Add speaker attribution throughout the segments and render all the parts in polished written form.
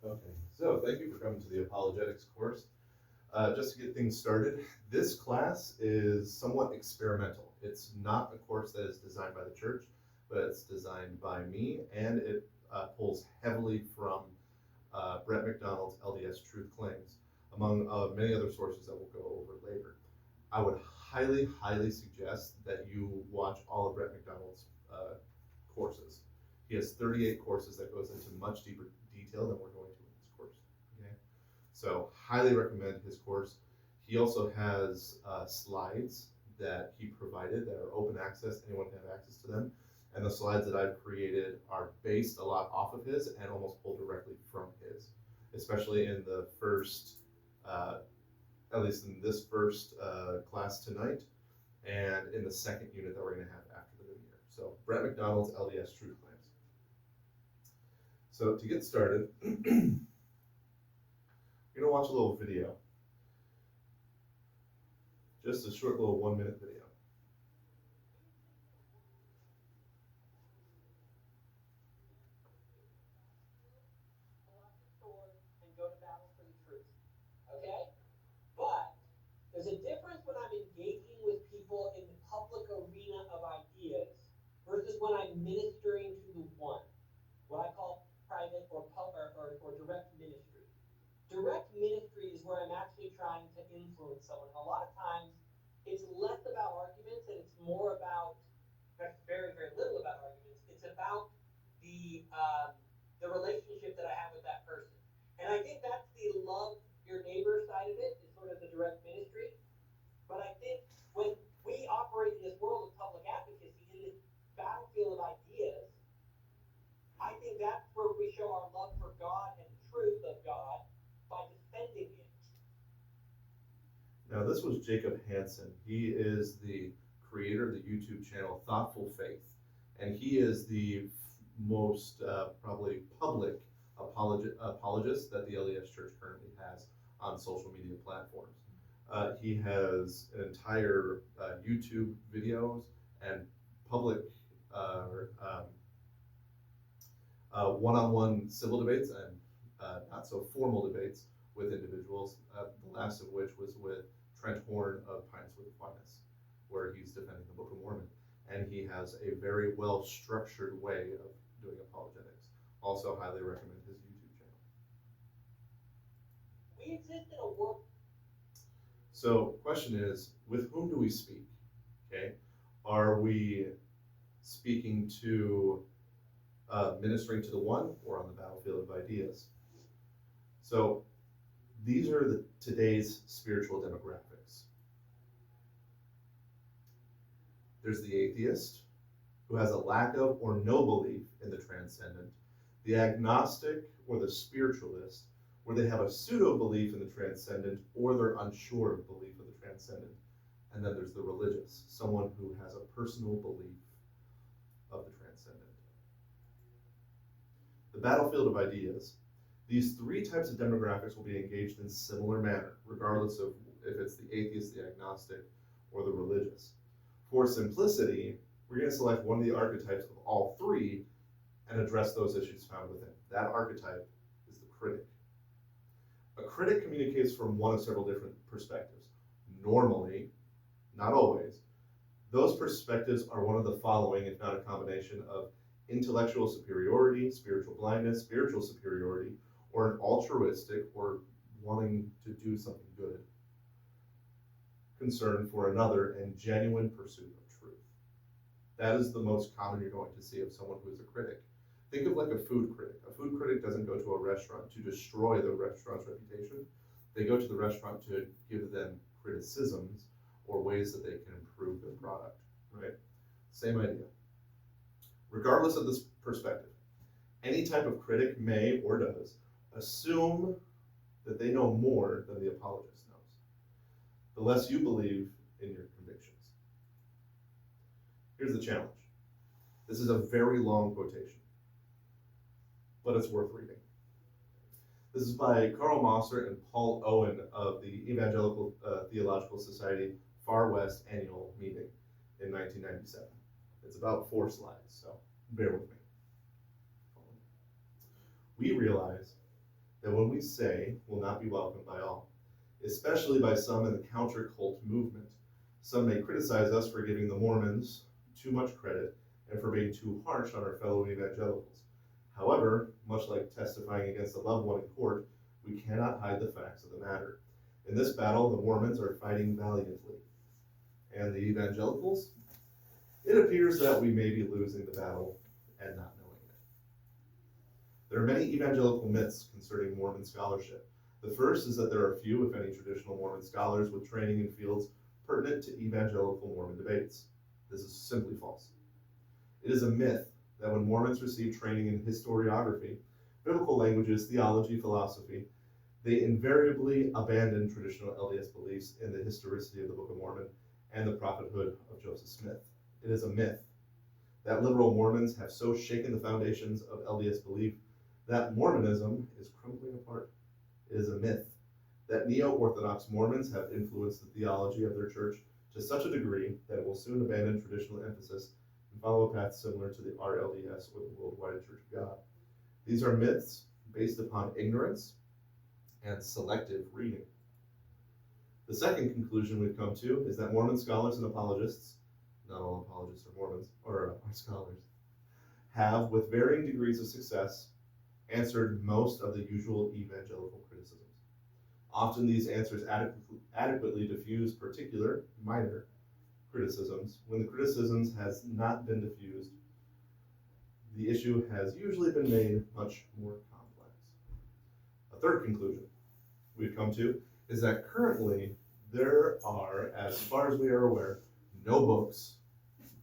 Speaker 1: Okay, so thank you for coming to the Apologetics course. Just to get things started, this class is somewhat experimental. It's not a course that is designed by the church, but it's designed by me, and it pulls heavily from Brett McDonald's LDS Truth Claims, among many other sources that we'll go over later. I would highly, highly suggest that you watch all of Brett McDonald's courses. He has 38 courses that goes into much deeper detail than we're going to in this course. Okay, so highly recommend his course. He also has slides that he provided that are open access. Anyone can have access to them. And the slides that I've created are based a lot off of his and almost pulled directly from his, especially in the first, at least in this first class tonight, and in the second unit that we're going to have after the new year. So Brett McDonald's LDS Truth Claims. So to get started, you're going to watch a little video, just a short little 1-minute video.
Speaker 2: And go to battle for the truth. Okay? But there's a difference when I'm engaging with people in the public arena of ideas versus when I'm ministering to the one, what I call private or direct ministry. Direct ministry is where I'm actually trying to influence someone. A lot of times, it's less about arguments and it's more about, in fact, very, very little about arguments. It's about the relationship that I have with that person. And I think that's the love your neighbor side of it, is sort of the direct ministry. But I think when we operate in this world of public advocacy, in this battlefield of ideas, I think that's where we show our love for God and the truth of God by defending it.
Speaker 1: Now, this was Jacob Hansen. He is the creator of the YouTube channel Thoughtful Faith, and he is the most probably public apologist that the LDS Church currently has on social media platforms. He has an entire YouTube videos and public one-on-one civil debates and not so formal debates with individuals, the last of which was with Trent Horn of Pines with Aquinas, where he's defending the Book of Mormon. And he has a very well-structured way of doing apologetics. Also highly recommend his YouTube channel.
Speaker 2: We exist in a world.
Speaker 1: So question is, with whom do we speak? Okay, are we speaking to ministering to the one, or on the battlefield of ideas? So these are today's spiritual demographics. There's the atheist, who has a lack of or no belief in the transcendent, the agnostic or the spiritualist, where they have a pseudo belief in the transcendent or they're unsure of belief of the transcendent. And then there's the religious, someone who has a personal belief of the transcendent. The battlefield of ideas. These three types of demographics will be engaged in similar manner, regardless of if it's the atheist, the agnostic, or the religious. For simplicity, we're going to select one of the archetypes of all three and address those issues found within. That archetype is the critic. A critic communicates from one of several different perspectives. Normally, not always, those perspectives are one of the following, if not a combination of intellectual superiority, spiritual blindness, spiritual superiority, or an altruistic or wanting to do something good, concern for another, and genuine pursuit of truth. That is the most common you're going to see of someone who is a critic. Think of like a food critic. A food critic doesn't go to a restaurant to destroy the restaurant's reputation. They go to the restaurant to give them criticisms or ways that they can improve their product, right? Same idea. Regardless of this perspective, any type of critic may or does assume that they know more than the apologist knows, the less you believe in your convictions. Here's the challenge. This is a very long quotation, but it's worth reading. This is by Karl Mosser and Paul Owen of the Evangelical Theological Society Far West Annual Meeting in 1997. It's about 4 slides, so bear with me. We realize that when we say will not be welcomed by all, especially by some in the counter-cult movement. Some may criticize us for giving the Mormons too much credit and for being too harsh on our fellow evangelicals. However, much like testifying against a loved one in court, we cannot hide the facts of the matter. In this battle, the Mormons are fighting valiantly. And the evangelicals? It appears that we may be losing the battle and not knowing it. There are many evangelical myths concerning Mormon scholarship. The first is that there are few, if any, traditional Mormon scholars with training in fields pertinent to evangelical Mormon debates. This is simply false. It is a myth that when Mormons receive training in historiography, biblical languages, theology, philosophy, they invariably abandon traditional LDS beliefs in the historicity of the Book of Mormon and the prophethood of Joseph Smith. It is a myth that liberal Mormons have so shaken the foundations of LDS belief that Mormonism is crumbling apart. It is a myth that neo-Orthodox Mormons have influenced the theology of their church to such a degree that it will soon abandon traditional emphasis and follow a path similar to the RLDS or the Worldwide Church of God. These are myths based upon ignorance and selective reading. The second conclusion we've come to is that Mormon scholars and apologists, not all apologists are Mormons, are scholars, have, with varying degrees of success, answered most of the usual evangelical criticisms. Often these answers adequately diffuse particular, minor criticisms. When the criticisms has not been diffused, the issue has usually been made much more complex. A third conclusion we've come to is that currently there are, as far as we are aware, no books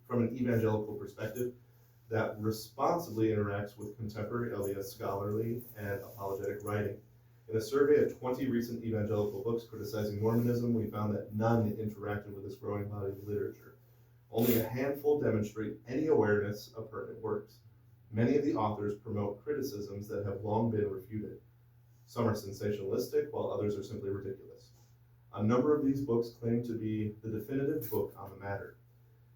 Speaker 1: from an evangelical perspective that responsibly interacts with contemporary LDS scholarly and apologetic writing. In a survey of 20 recent evangelical books criticizing Mormonism, we found that none interacted with this growing body of literature. Only a handful demonstrate any awareness of pertinent works. Many of the authors promote criticisms that have long been refuted. Some are sensationalistic, while others are simply ridiculous. A number of these books claim to be the definitive book on the matter,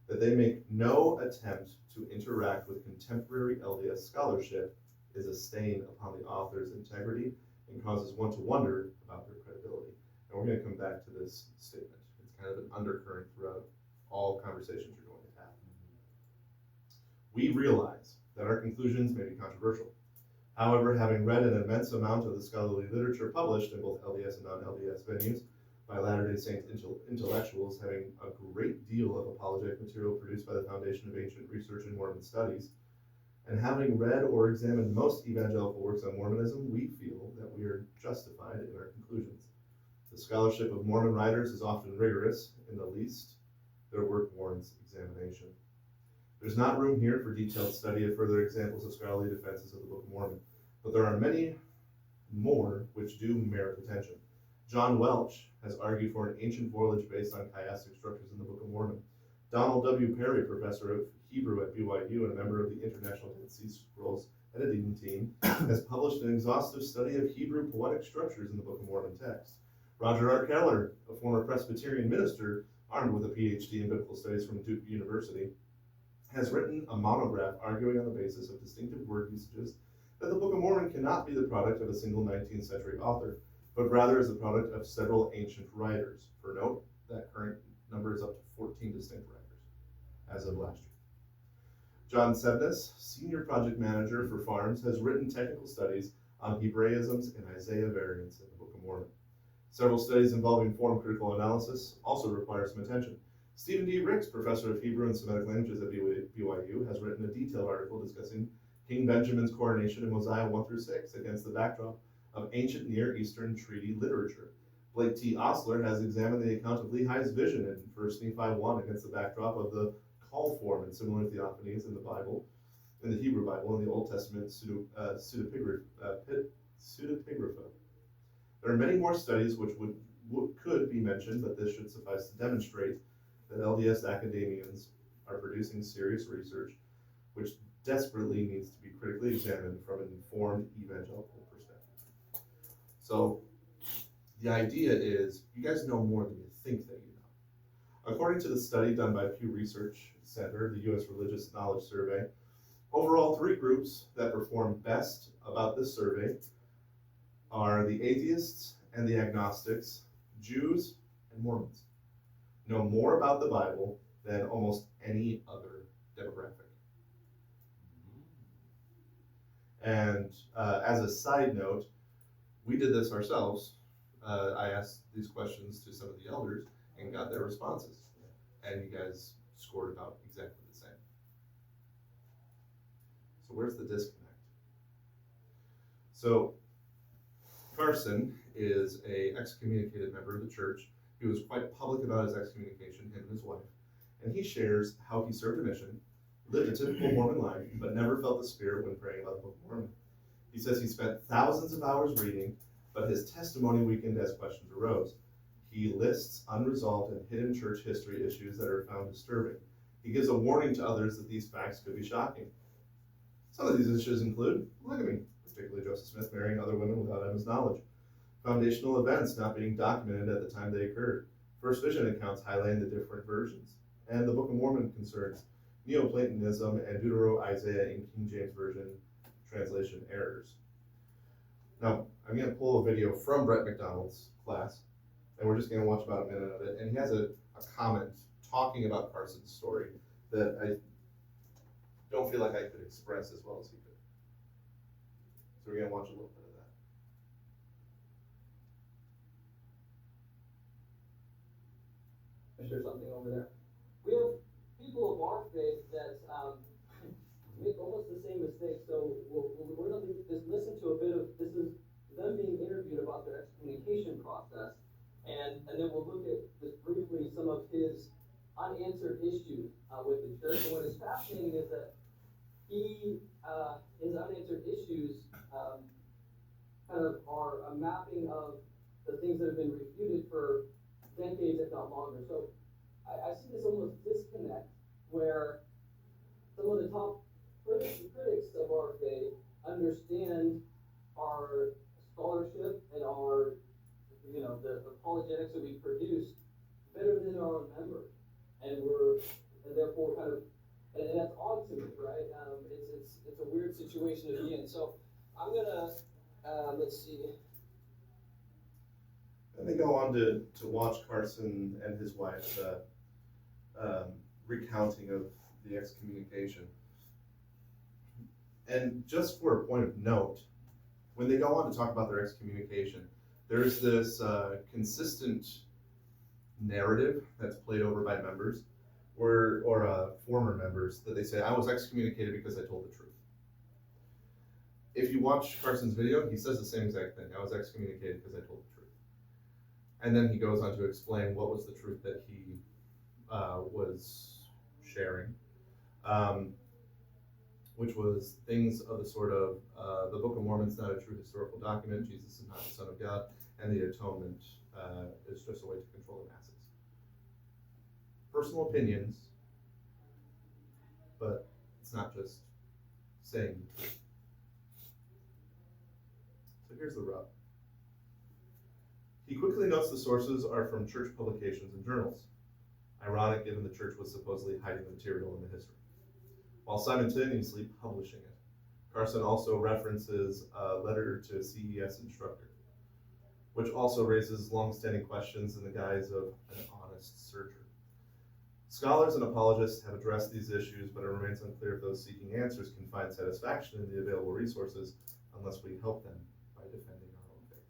Speaker 1: that they make no attempt to interact with contemporary LDS scholarship is a stain upon the author's integrity and causes one to wonder about their credibility. And we're going to come back to this statement. It's kind of an undercurrent throughout all conversations you're going to have. We realize that our conclusions may be controversial. However, having read an immense amount of the scholarly literature published in both LDS and non-LDS venues by Latter-day Saints intellectuals, having a great deal of apologetic material produced by the Foundation of Ancient Research in Mormon Studies, and having read or examined most evangelical works on Mormonism, we feel that we are justified in our conclusions. The scholarship of Mormon writers is often rigorous, in the least, their work warrants examination. There's not room here for detailed study of further examples of scholarly defenses of the Book of Mormon, but there are many more which do merit attention. John Welch has argued for an ancient voyage based on chiastic structures in the Book of Mormon. Donald W. Perry, professor of Hebrew at BYU and a member of the International Dead Sea Scrolls editing team, has published an exhaustive study of Hebrew poetic structures in the Book of Mormon text. Roger R. Keller, a former Presbyterian minister armed with a PhD in biblical studies from Duke University, has written a monograph arguing on the basis of distinctive word usages that the Book of Mormon cannot be the product of a single 19th century author, but rather is the product of several ancient writers. For note, that current number is up to 14 distinct writers as of last year. John Sebnes, senior project manager for Farms, has written technical studies on Hebraisms and Isaiah variants in the Book of Mormon. Several studies involving form critical analysis also require some attention. Stephen D. Ricks, professor of Hebrew and Semitic languages at BYU, has written a detailed article discussing King Benjamin's coronation in Mosiah 1-6 against the backdrop of ancient Near Eastern treaty literature. Blake T. Osler has examined the account of Lehi's vision in 1 Nephi 1 against the backdrop of the call form and similar theophanies in the Bible, in the Hebrew Bible, and the Old Testament pseudepigrapha. There are many more studies which could be mentioned, but this should suffice to demonstrate that LDS academians are producing serious research which desperately needs to be critically examined from an informed evangelical perspective. So the idea is, you guys know more than you think that you know. According to the study done by Pew Research Center, the U.S. Religious Knowledge Survey, overall 3 groups that perform best about this survey are the atheists and the agnostics, Jews and Mormons, know more about the Bible than almost any other demographic. And as a side note, we did this ourselves. I asked these questions to some of the elders and got their responses. And you guys scored about exactly the same. So where's the disconnect? So Carson is an excommunicated member of the church. He was quite public about his excommunication, him and his wife. And he shares how he served a mission, lived a typical Mormon life, but never felt the Spirit when praying about the Book of Mormon. He says he spent thousands of hours reading, but his testimony weakened as questions arose. He lists unresolved and hidden church history issues that are found disturbing. He gives a warning to others that these facts could be shocking. Some of these issues include polygamy, particularly Joseph Smith marrying other women without Emma's knowledge, foundational events not being documented at the time they occurred, first vision accounts highlighting the different versions, and the Book of Mormon concerns Neoplatonism and Deutero-Isaiah in King James Version translation errors. Now, I'm going to pull a video from Brett McDonald's class, and we're just going to watch about a minute of it, and he has a comment talking about Carson's story that I don't feel like I could express as well as he could. So we're going to watch a little bit of that.
Speaker 3: I share something over there. We have people of our faith that make almost the same mistake. So we're going to just listen to a bit of, this is them being interviewed about their excommunication process. And then we'll look at just briefly some of his unanswered issues with the church. And what is fascinating is that his unanswered issues kind of are a mapping of the things that have been refuted for decades, if not longer. So I see this almost disconnect where some of the top critics of our faith understand our scholarship and our, the apologetics that we produce better than our own members. And therefore kind of, and that's odd to me, right? It's a weird situation to be in. So I'm gonna, let's see.
Speaker 1: And they go on to watch Carson and his wife recounting of the excommunication. And just for a point of note, when they go on to talk about their excommunication, there's this consistent narrative that's played over by members or former members that they say, I was excommunicated because I told the truth. If you watch Carson's video, he says the same exact thing. I was excommunicated because I told the truth. And then he goes on to explain what was the truth that he was sharing, which was things of the sort of, the Book of Mormon is not a true historical document, Jesus is not the Son of God, and the atonement is just a way to control the masses. Personal opinions, but it's not just saying the truth. So here's the rub. He quickly notes the sources are from church publications and journals. Ironic, given the church was supposedly hiding the material in the history, while simultaneously publishing it. Carson also references a letter to a CES instructor, which also raises long-standing questions in the guise of an honest searcher. Scholars and apologists have addressed these issues, but it remains unclear if those seeking answers can find satisfaction in the available resources unless we help them by defending our own faith.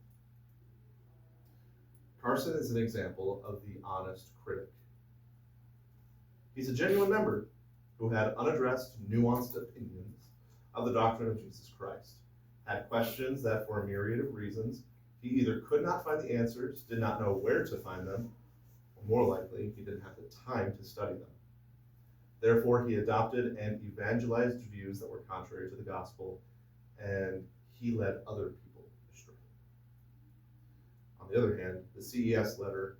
Speaker 1: Carson is an example of the honest critic. He's a genuine member who had unaddressed, nuanced opinions of the doctrine of Jesus Christ, had questions that for a myriad of reasons, he either could not find the answers, did not know where to find them, or more likely, he didn't have the time to study them. Therefore, he adopted and evangelized views that were contrary to the gospel, and he led other people astray. On the other hand, the CES letter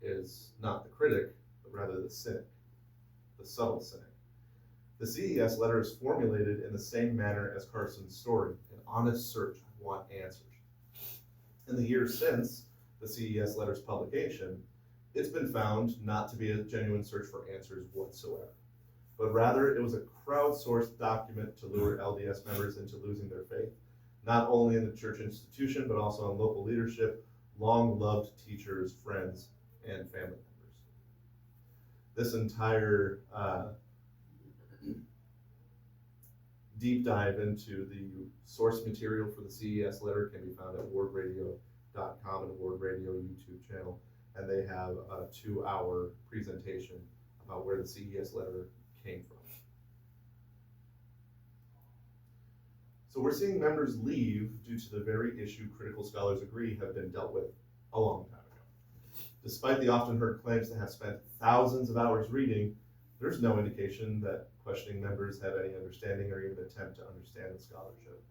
Speaker 1: is not the critic, but rather the cynic, the subtle cynic. The CES letter is formulated in the same manner as Carson's story, an honest search, I want answers. In the years since the CES letter's publication, it's been found not to be a genuine search for answers whatsoever, but rather it was a crowdsourced document to lure LDS members into losing their faith, not only in the church institution, but also on local leadership, long-loved teachers, friends, and family members. This entire deep dive into the source material for the CES letter can be found at wardradio.com and Ward Radio YouTube channel, and they have a 2-hour presentation about where the CES letter came from. So we're seeing members leave due to the very issue critical scholars agree have been dealt with a long time ago. Despite the often heard claims to have spent thousands of hours reading, there's no indication that questioning members have any understanding or even attempt to understand the scholarship.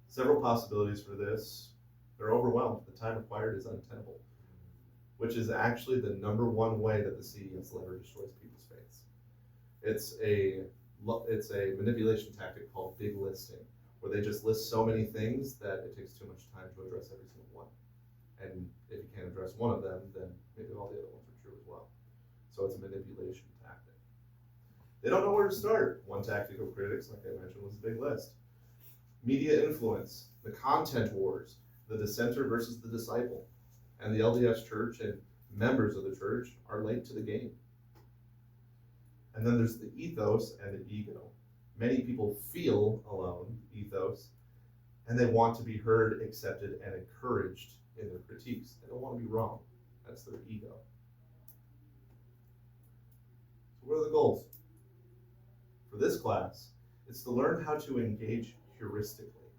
Speaker 1: Several possibilities for this. They're overwhelmed. The time required is untenable, which is actually the #1 way that the CES letter destroys people's faiths. It's a manipulation tactic called big listing, where they just list so many things that it takes too much time to address every single one. And if you can't address one of them, then maybe all the other ones are true as well. So it's a manipulation tactic. They don't know where to start. One tactic of critics, like I mentioned, was the big list. Media influence, the content wars, the dissenter versus the disciple, and the LDS church and members of the church are late to the game. And then there's the ethos and the ego. Many people feel alone, ethos, and they want to be heard, accepted, and encouraged in their critiques. They don't want to be wrong. That's their ego. So what are the goals? For this class, it's to learn how to engage heuristically,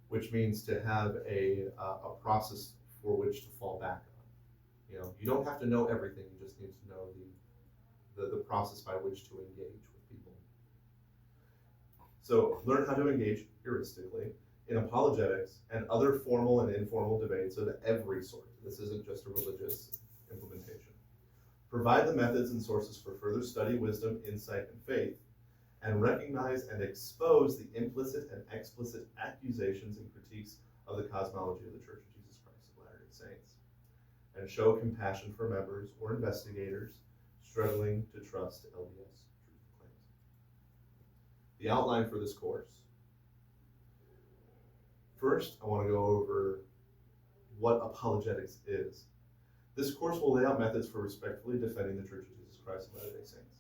Speaker 1: which means to have a process for which to fall back on. You don't have to know everything, you just need to know the process by which to engage with people. So learn how to engage heuristically in apologetics and other formal and informal debates of every sort. This isn't just a religious implementation. Provide the methods and sources for further study, wisdom, insight, and faith, and recognize and expose the implicit and explicit accusations and critiques of the cosmology of the Church of Jesus Christ of Latter-day Saints, and show compassion for members or investigators struggling to trust LDS truth claims. The outline for this course. First, I want to go over what apologetics is. This course will lay out methods for respectfully defending the Church of Jesus Christ of Latter-day Saints.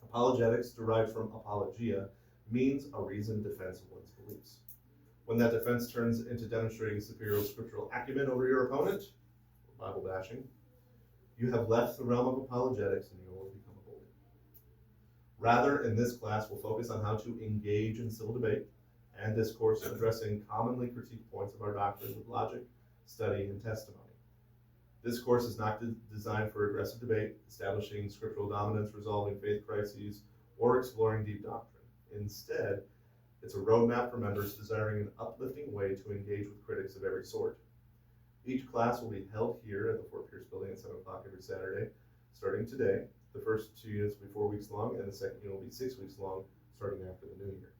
Speaker 1: Apologetics, derived from apologia, means a reasoned defense of one's beliefs. When that defense turns into demonstrating superior scriptural acumen over your opponent, or Bible bashing, you have left the realm of apologetics and you will become a bully. Rather, in this class, we'll focus on how to engage in civil debate and discourse, addressing commonly critiqued points of our doctrine with logic, study, and testimony. This course is not designed for aggressive debate, establishing scriptural dominance, resolving faith crises, or exploring deep doctrine. Instead, it's a roadmap for members desiring an uplifting way to engage with critics of every sort. Each class will be held here at the Fort Pierce building at 7 o'clock every Saturday, starting today. The first 2 units will be 4 weeks long, and the second unit will be 6 weeks long, starting after the new year.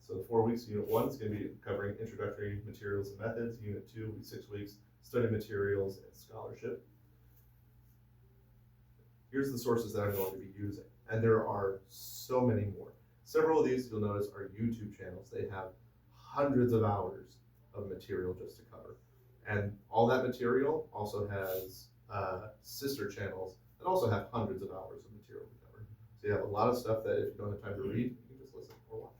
Speaker 1: So the 4 weeks, unit 1 is going to be covering introductory materials and methods. Unit 2 will be 6 weeks, study materials and scholarship. Here's the sources that I'm going to be using, and there are so many more. Several of these, you'll notice, are YouTube channels. They have hundreds of hours of material just to cover. And all that material also has sister channels that also have hundreds of hours of material to cover. So you have a lot of stuff that if you don't have time to read, you can just listen or watch.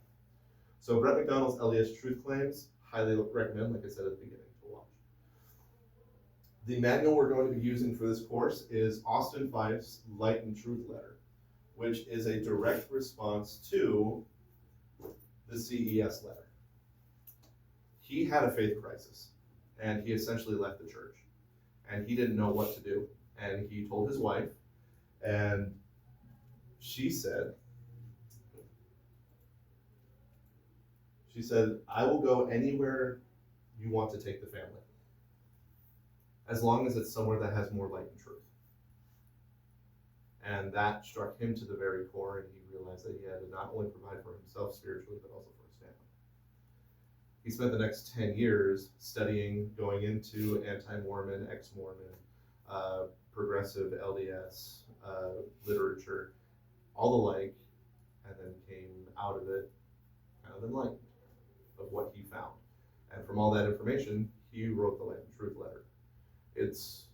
Speaker 1: So Brett McDonald's LDS Truth Claims, highly recommend, like I said at the beginning, to watch. The manual we're going to be using for this course is Austin Fife's Light and Truth Letter, which is a direct response to the CES letter. He had a faith crisis, and he essentially left the church, and he didn't know what to do, and he told his wife, and she said, I will go anywhere you want to take the family, as long as it's somewhere that has more light and truth. And that struck him to the very core, and he realized that he had to not only provide for himself spiritually, but also for his family. He spent the next 10 years studying, going into anti-Mormon, ex-Mormon, progressive LDS literature, all the like, and then came out of it kind of enlightened. of what he found. And from all that information, he wrote the Light and Truth letter. It's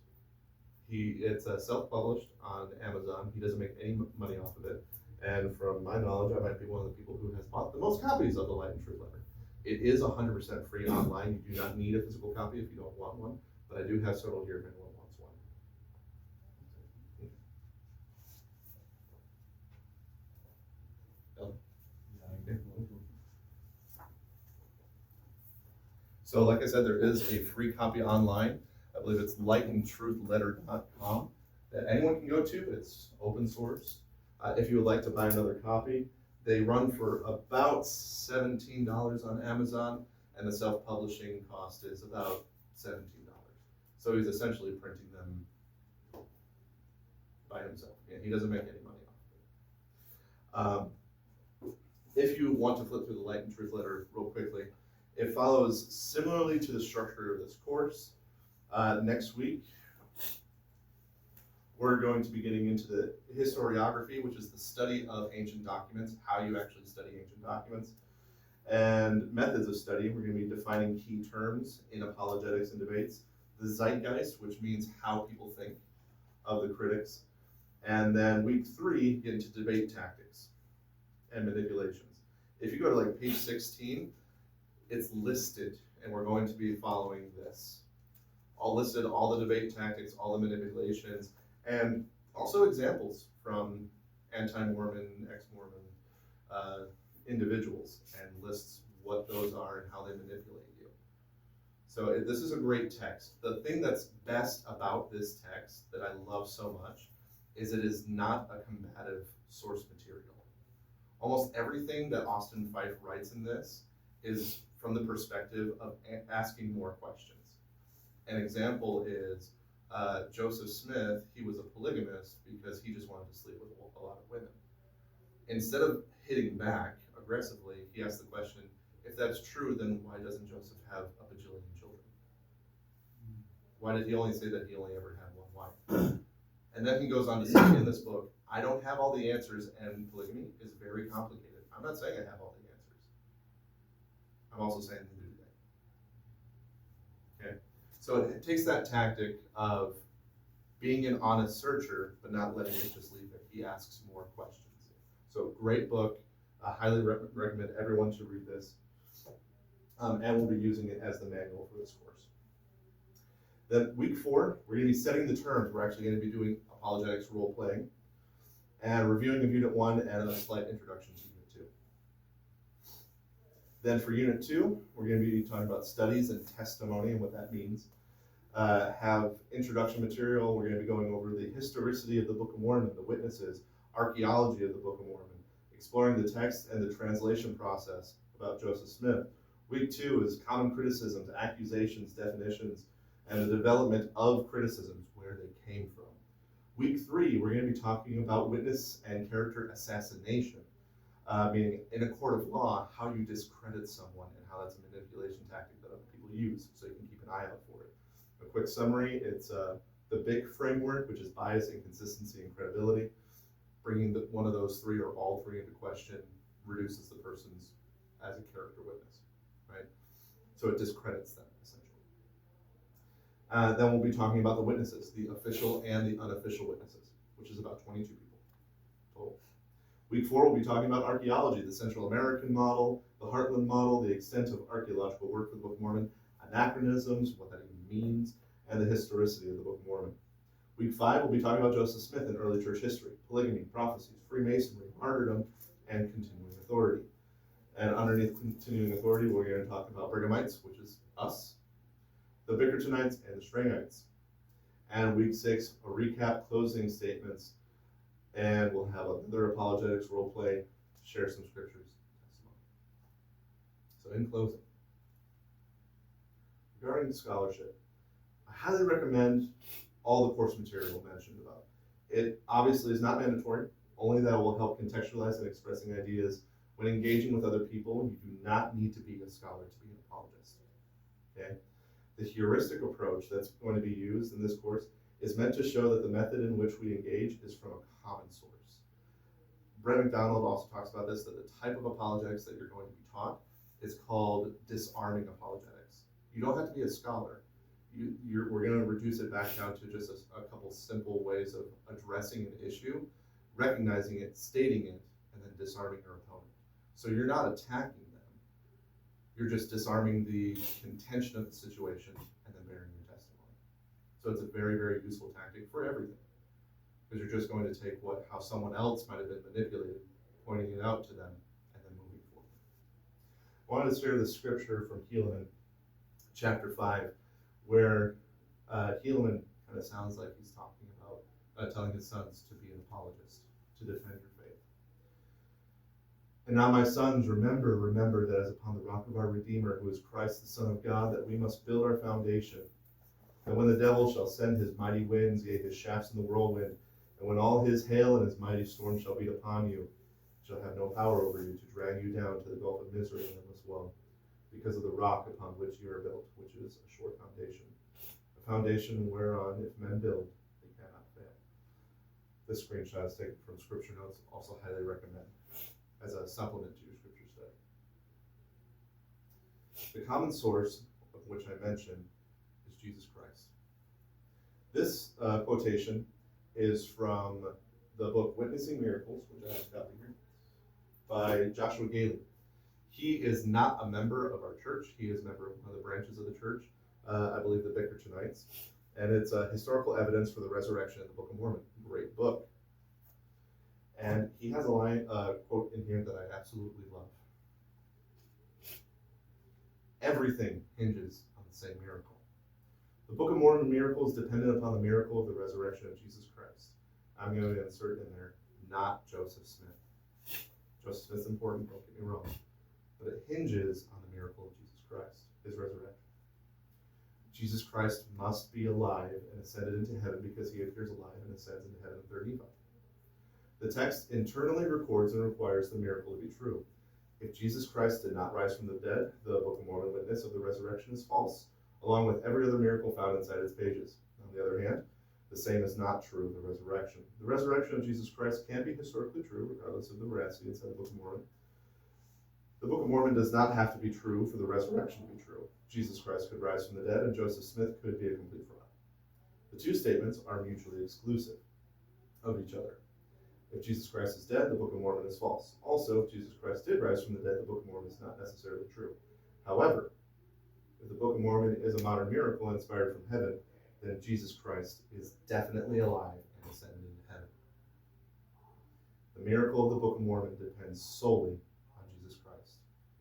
Speaker 1: self-published on Amazon. He doesn't make any money off of it. And from my knowledge, I might be one of the people who has bought the most copies of the Light and Truth letter. It is 100% free online. You do not need a physical copy if you don't want one, but I do have several here if anyone wants one. So like I said, there is a free copy online. I believe it's lightandtruthletter.com that anyone can go to. It's open source. If you would like to buy another copy, they run for about $17 on Amazon, and the self-publishing cost is about $17. So he's essentially printing them by himself. Yeah, he doesn't make any money off of it. If you want to flip through the Light and Truth letter real quickly, it follows similarly to the structure of this course. Next week, we're going to be getting into the historiography, which is the study of ancient documents, how you actually study ancient documents, and methods of study. We're going to be defining key terms in apologetics and debates, the zeitgeist, which means how people think of the critics, and then week 3, get into debate tactics and manipulations. If you go to like page 16, it's listed, and we're going to be following this. All listed, all the debate tactics, all the manipulations, and also examples from anti-Mormon, ex-Mormon individuals, and lists what those are and how they manipulate you. So this is a great text. The thing that's best about this text that I love so much is it is not a combative source material. Almost everything that Austin Fife writes in this is from the perspective of asking more questions. An example is Joseph Smith. He was a polygamist because he just wanted to sleep with a lot of women. Instead of hitting back aggressively, he asked the question, if that's true, then why doesn't Joseph have a bajillion children? Why did he only say that he only ever had one wife? And then he goes on to say in this book, I don't have all the answers, and polygamy is very complicated. I'm not saying I have all the answers. I'm also saying neither do they. Okay? So it takes that tactic of being an honest searcher, but not letting it just leave there. He asks more questions. So great book. I highly recommend everyone should read this. And we'll be using it as the manual for this course. Then week 4, we're going to be setting the terms. We're actually going to be doing apologetics role-playing and reviewing of Unit 1 and a slight introduction to Unit 2. Then for Unit 2, we're going to be talking about studies and testimony and what that means. Have introduction material. We're going to be going over the historicity of the Book of Mormon, the witnesses, archaeology of the Book of Mormon, exploring the text and the translation process about Joseph Smith. Week 2 is common criticisms, accusations, definitions, and the development of criticisms, where they came from. Week 3, we're going to be talking about witness and character assassination, meaning in a court of law, how you discredit someone and how that's a manipulation tactic that other people use, so you can keep an eye out for it. A quick summary, it's the BIC framework, which is bias, inconsistency, and credibility. Bringing one of those 3 or all 3 into question reduces the person's as a character witness, right? So it discredits them, essentially. Then we'll be talking about the witnesses, the official and the unofficial witnesses, which is about 22 people total. Week 4, we'll be talking about archaeology, the Central American model, the Heartland model, the extent of archaeological work for the Book of Mormon, anachronisms, what that even means, and the historicity of the Book of Mormon. Week 5, we'll be talking about Joseph Smith in early church history, polygamy, prophecies, Freemasonry, martyrdom, and continuing authority. And underneath continuing authority, we're going to talk about Brighamites, which is us, the Bickertonites, and the Strangites. And week 6, a recap, closing statements, and we'll have another apologetics role play, share some scriptures, testimony. So in closing, regarding scholarship, I highly recommend all the course material mentioned above. It obviously is not mandatory, only that will help contextualize and expressing ideas. When engaging with other people, you do not need to be a scholar to be an apologist, okay? The heuristic approach that's going to be used in this course is meant to show that the method in which we engage is from a common source. Brett McDonald also talks about this, that the type of apologetics that you're going to be taught It's called disarming apologetics. You don't have to be a scholar. We're going to reduce it back down to just a couple simple ways of addressing an issue, recognizing it, stating it, and then disarming your opponent. So you're not attacking them. You're just disarming the contention of the situation and then bearing your testimony. So it's a very, very useful tactic for everything. Because you're just going to take how someone else might have been manipulated, pointing it out to them, and then moving forward. I wanted to share the scripture from Helaman, chapter 5, where Helaman kind of sounds like he's talking about telling his sons to be an apologist, to defend your faith. And now, my sons, remember that as upon the rock of our Redeemer, who is Christ the Son of God, that we must build our foundation. And when the devil shall send his mighty winds, yea, his shafts in the whirlwind, and when all his hail and his mighty storm shall beat upon you, it shall have no power over you to drag you down to the gulf of misery and endless woe, because of the rock upon which you are built, which is a sure foundation, a foundation whereon if men build, they cannot fail. This screenshot is taken from Scripture Notes, also highly recommend as a supplement to your Scripture study. The common source of which I mentioned is Jesus Christ. This quotation is from the book Witnessing Miracles, which I have a copy here, by Joshua Gailey. He is not a member of our church. He is a member of one of the branches of the church, I believe the Bickertonites. And it's historical evidence for the resurrection in the Book of Mormon. Great book. And he has a quote in here that I absolutely love. Everything hinges on the same miracle. The Book of Mormon miracle is dependent upon the miracle of the resurrection of Jesus Christ. I'm going to insert in there, not Joseph Smith. Joseph Smith's important, don't get me wrong. But it hinges on the miracle of Jesus Christ, his resurrection. Jesus Christ must be alive and ascended into heaven because he appears alive and ascends into heaven in 3 Nephi. The text internally records and requires the miracle to be true. If Jesus Christ did not rise from the dead, the Book of Mormon witness of the resurrection is false, along with every other miracle found inside its pages. On the other hand, the same is not true of the resurrection. The resurrection of Jesus Christ can be historically true, regardless of the veracity inside the Book of Mormon. The Book of Mormon does not have to be true for the resurrection to be true. Jesus Christ could rise from the dead, and Joseph Smith could be a complete fraud. The two statements are mutually exclusive of each other. If Jesus Christ is dead, the Book of Mormon is false. Also, if Jesus Christ did rise from the dead, the Book of Mormon is not necessarily true. However, if the Book of Mormon is a modern miracle inspired from heaven, then Jesus Christ is definitely alive and ascended into heaven. The miracle of the Book of Mormon depends solely on Jesus Christ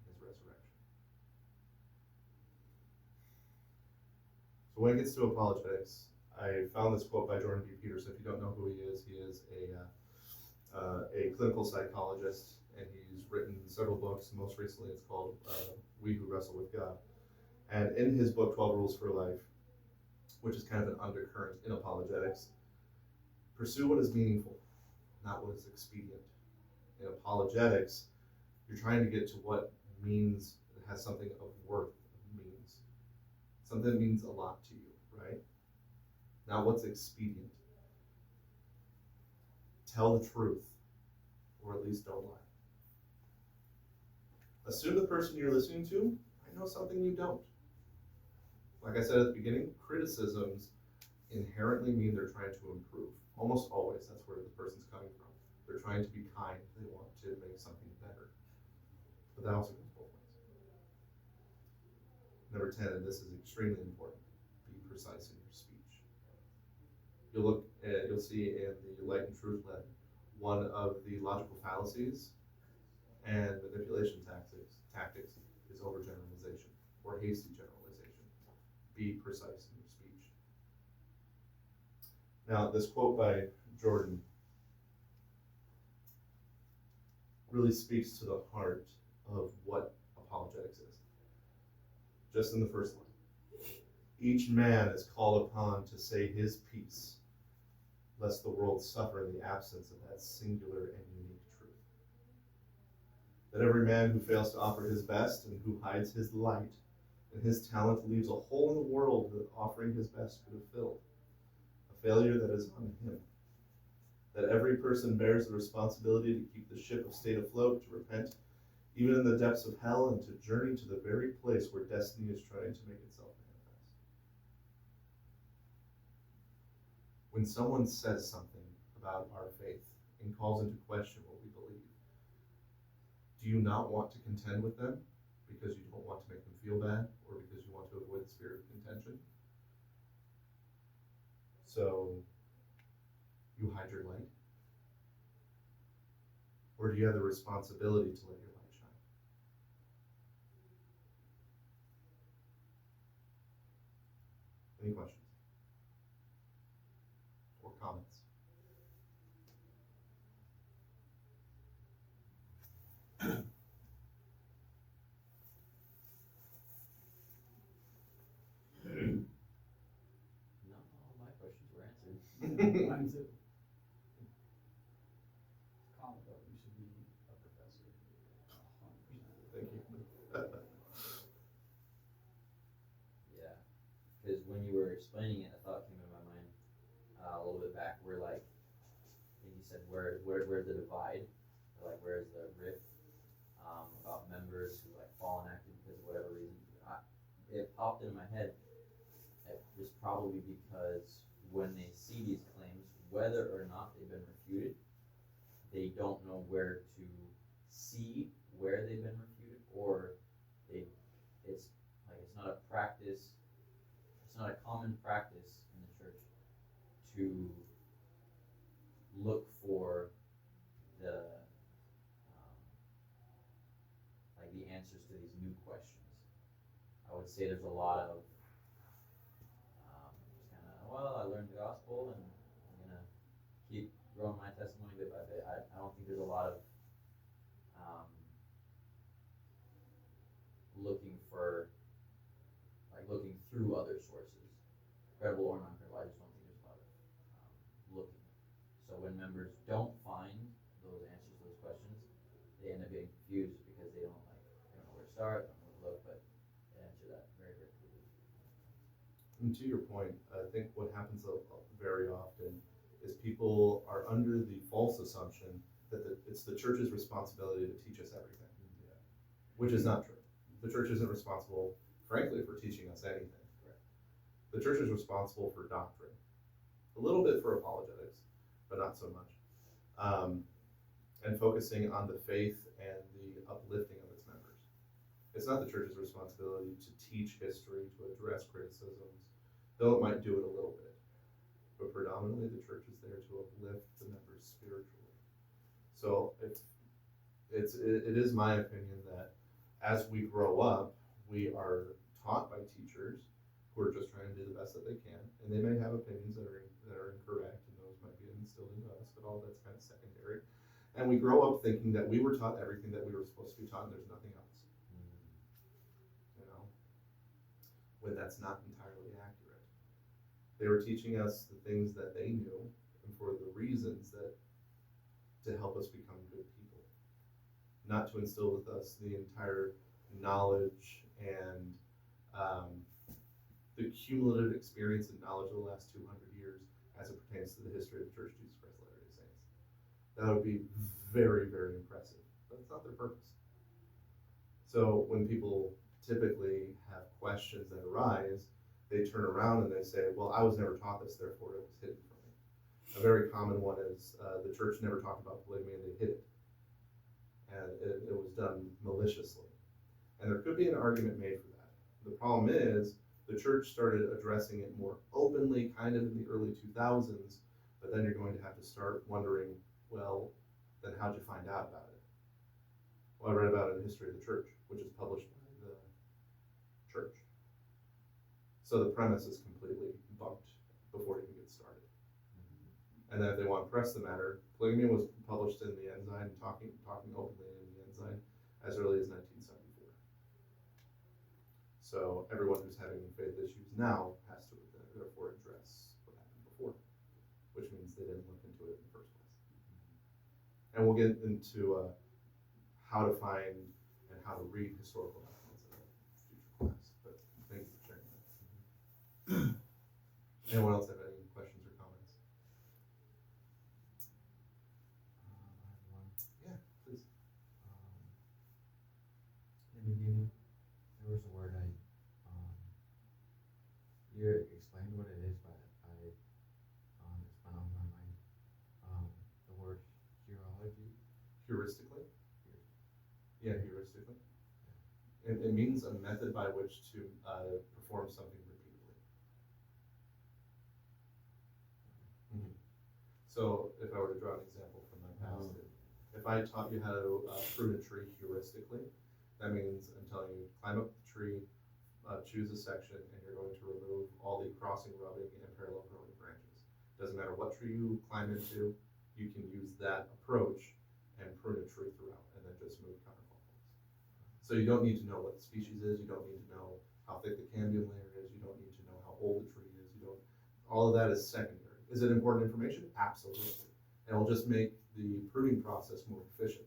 Speaker 1: and his resurrection. So when it gets to apologetics, I found this quote by Jordan B. Peterson. If you don't know who he is a clinical psychologist, and he's written several books. Most recently, it's called We Who Wrestle with God. And in his book, 12 Rules for Life, which is kind of an undercurrent in apologetics, pursue what is meaningful, not what is expedient. In apologetics, you're trying to get to what means, has something of worth, means. Something that means a lot to you, right? Not what's expedient. Tell the truth, or at least don't lie. Assume the person you're listening to might know something you don't. Like I said at the beginning, criticisms inherently mean they're trying to improve. Almost always, that's where the person's coming from. They're trying to be kind. They want to make something better. But that also goes both ways. Number 10, and this is extremely important, be precise in your speech. You'll see in the Light and Truth letter, one of the logical fallacies and manipulation tactics is overgeneralization or hasty generalization. Be precise in your speech. Now, this quote by Jordan really speaks to the heart of what apologetics is. Just in the first line. Each man is called upon to say his piece, lest the world suffer in the absence of that singular and unique truth. That every man who fails to offer his best and who hides his light and his talent leaves a hole in the world that offering his best could have filled, a failure that is on him. That every person bears the responsibility to keep the ship of state afloat, to repent even in the depths of hell, and to journey to the very place where destiny is trying to make itself manifest. When someone says something about our faith and calls into question what we believe, do you not want to contend with them because you don't want to make them feel bad, or because you want to avoid the spirit of contention? So you hide your light? Or do you have the responsibility to let your light shine? Any questions? Or comments?
Speaker 4: No, all my questions were answered.
Speaker 5: Mine too. Comment though, you should be a professor. 100%.
Speaker 1: Thank you.
Speaker 4: Yeah, because when you were explaining it, a thought came into my mind a little bit back. Where like, I think you said where's the divide, or like where's the rift about members who like fall inactive because of whatever reason. It popped into my head. It was probably because when they see these claims, whether or not they've been refuted, they don't know where to see where they've been refuted, or it's not a practice, it's not a common practice in the church to look for the the answers to these new questions. I would say there's a lot of just kind of, well, I learned the gospel and I'm gonna keep growing my testimony bit by bit. I don't think there's a lot of looking through other sources, credible or non-credible. I just don't think there's a lot of looking. So when members don't find those answers to those questions, they end up getting confused because they don't know where to start, don't know where to look, but they answer that very, very quickly.
Speaker 1: And to your point, I think what happens very often is people are under the false assumption that it's the church's responsibility to teach us everything, which is not true. The church isn't responsible, frankly, for teaching us anything.
Speaker 4: Correct.
Speaker 1: The church is responsible for doctrine, a little bit for apologetics, but not so much, and focusing on the faith and the uplifting of its members. It's not the church's responsibility to teach history, to address criticisms, though it might do it a little bit. But predominantly the church is there to uplift the members spiritually. So it is my opinion that as we grow up, we are taught by teachers who are just trying to do the best that they can, and they may have opinions that are incorrect, and those might be instilled into us, but all that's kind of secondary. And we grow up thinking that we were taught everything that we were supposed to be taught, and there's nothing else. You know, when that's not entirely accurate. They were teaching us the things that they knew, and for the reasons that to help us become good people, not to instill with us the entire knowledge and the cumulative experience and knowledge of the last 200 years as it pertains to the history of the Church of Jesus Christ of Latter-day Saints. That would be very, very impressive, but it's not their purpose. So when people typically have questions that arise, they turn around and they say, well, I was never taught this, therefore it was hidden from me. A very common one is the church never talked about polygamy and they hid it. And it was done maliciously. And there could be an argument made for that. The problem is the church started addressing it more openly kind of in the early 2000s, but then you're going to have to start wondering, well, then how'd you find out about it? Well, I read about it in History of the Church, which is published by the church. So the premise is completely bumped before it even gets started. And then if they want to press the matter, polygamy was published in the Ensign, talking openly in the Ensign as early as 1974. So everyone who's having faith issues now has to therefore address what happened before, which means they didn't look into it in the first place. And we'll get into how to find and how to read historical documents in a future class, but thank you for sharing that. Anyone else have any questions or comments?
Speaker 6: I have one.
Speaker 1: Yeah, please.
Speaker 6: word you explained what it is, but it's went off my mind. The word heurology.
Speaker 1: Heuristically? Yeah, heuristically. It means a method by which to perform something repeatedly. So if I were to draw an example from my past, if I taught you how to prune a tree heuristically, that means I'm telling you climb up the tree, choose a section, and you're going to remove all the crossing, rubbing, and parallel growing branches. Doesn't matter what tree you climb into, you can use that approach and prune a tree throughout, and then just move counterclockwise. So you don't need to know what the species is, you don't need to know how thick the cambium layer is, you don't need to know how old the tree is, all of that is secondary. Is it important information? Absolutely. And it'll just make the pruning process more efficient.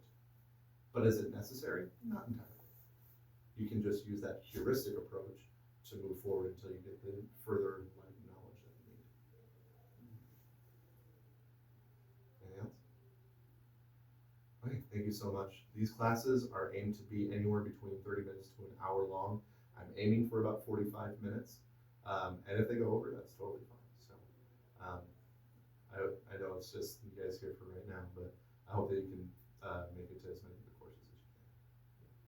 Speaker 1: But is it necessary? Not entirely. You can just use that heuristic approach to move forward until you get the further knowledge that you need. Anything else? Okay, thank you so much. These classes are aimed to be anywhere between 30 minutes to an hour long. I'm aiming for about 45 minutes. And if they go over, that's totally fine. So I know it's just you guys here for right now, but I hope that you can make it to as many of the